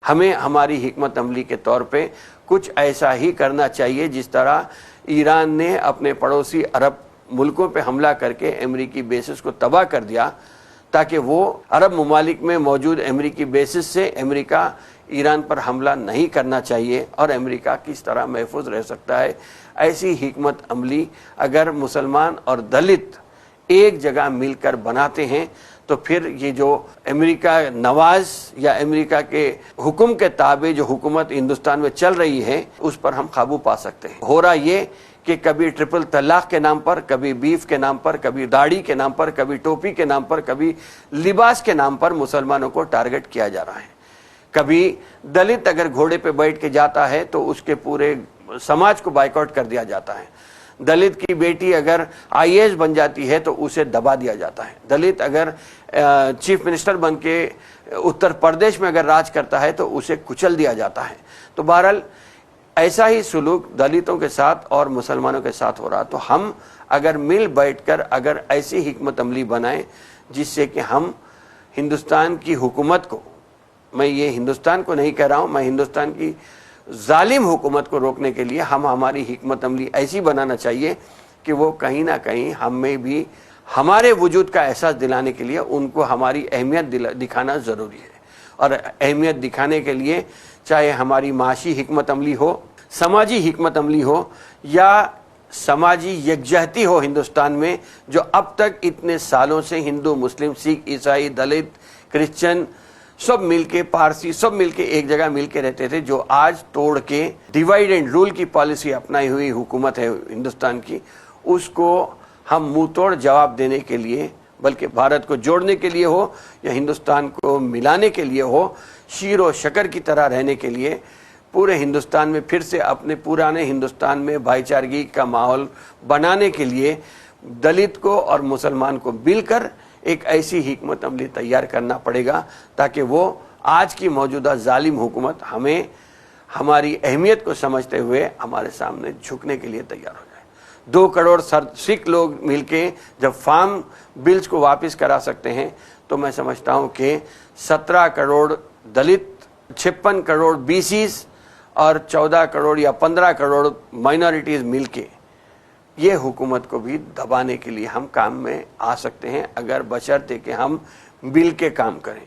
हमें हमारी हिकमत अमली के तौर पे कुछ ऐसा ही करना चाहिए जिस तरह ईरान ने अपने पड़ोसी अरब मुल्कों पे हमला करके अमेरिकी बेसिस को तबाह कर दिया, ताकि वो अरब ममालिक में मौजूद अमेरिकी बेसिस से अमेरिका ईरान पर हमला नहीं करना चाहिए और अमेरिका किस तरह महफूज रह सकता है। ऐसी हिकमत अमली अगर मुसलमान और दलित एक जगह मिलकर बनाते हैं तो फिर ये जो अमेरिका नवाज या अमेरिका के हुक्म के ताबे जो हुकूमत हिंदुस्तान में चल रही है उस पर हम काबू पा सकते हैं। हो रहा ये कि कभी ट्रिपल तलाक के नाम पर, कभी बीफ के नाम पर, कभी दाढ़ी के नाम पर, कभी टोपी के नाम पर, कभी लिबास के नाम पर मुसलमानों को टारगेट किया जा रहा है। कभी दलित अगर घोड़े पे बैठ के जाता है तो उसके पूरे समाज को बाइकआउट कर दिया जाता है। दलित की बेटी अगर आईएएस बन जाती है तो उसे दबा दिया जाता है। दलित अगर चीफ मिनिस्टर बन के उत्तर प्रदेश में अगर राज करता है तो उसे कुचल दिया जाता है। तो बहरहाल ऐसा ही सुलूक दलितों के साथ और मुसलमानों के साथ हो रहा। तो हम अगर मिल बैठकर अगर ऐसी हिकमत अमली बनाएं जिससे कि हम हिंदुस्तान की हुकूमत को, मैं ये हिंदुस्तान को नहीं कह रहा हूँ, मैं हिंदुस्तान की जालिम हुकूमत को रोकने के लिए हम हमारी हिकमत अमली ऐसी बनाना चाहिए कि वो कहीं ना कहीं हमें भी हमारे वजूद का एहसास दिलाने के लिए उनको हमारी अहमियत दिखाना ज़रूरी है। और अहमियत दिखाने के लिए चाहे हमारी माशी हिकमत अमली हो, समाजी हिकमत अमली हो या समाजी यकजहती हो हिंदुस्तान में, जो अब तक इतने सालों से हिंदू, मुस्लिम, सिख, ईसाई, दलित, क्रिश्चियन सब मिलके, पारसी सब मिलके एक जगह मिलके रहते थे, जो आज तोड़ के डिवाइड एंड रूल की पॉलिसी अपनाई हुई हुकूमत है हिंदुस्तान की, उसको हम मुंह तोड़ जवाब देने के लिए, बल्कि भारत को जोड़ने के लिए हो या हिंदुस्तान को मिलाने के लिए हो, शीर व शक्कर की तरह रहने के लिए पूरे हिंदुस्तान में फिर से अपने पुराने हिंदुस्तान में भाईचारगी का माहौल बनाने के लिए दलित को और मुसलमान को मिलकर एक ऐसी हिकमत अमली तैयार करना पड़ेगा ताकि वो आज की मौजूदा जालिम हुकूमत हमें हमारी अहमियत को समझते हुए हमारे सामने झुकने के लिए तैयार हो जाए। 2 करोड़ सिख लोग मिलके जब फार्म बिल्स को वापस करा सकते हैं तो मैं समझता हूँ कि 17 करोड़ दलित, 56 करोड़ बीसीज और 14 करोड़ या 15 करोड़ माइनॉरिटीज़ मिलके ये हुकूमत को भी दबाने के लिए हम काम में आ सकते हैं, अगर बशर्ते कि हम मिल के काम करें।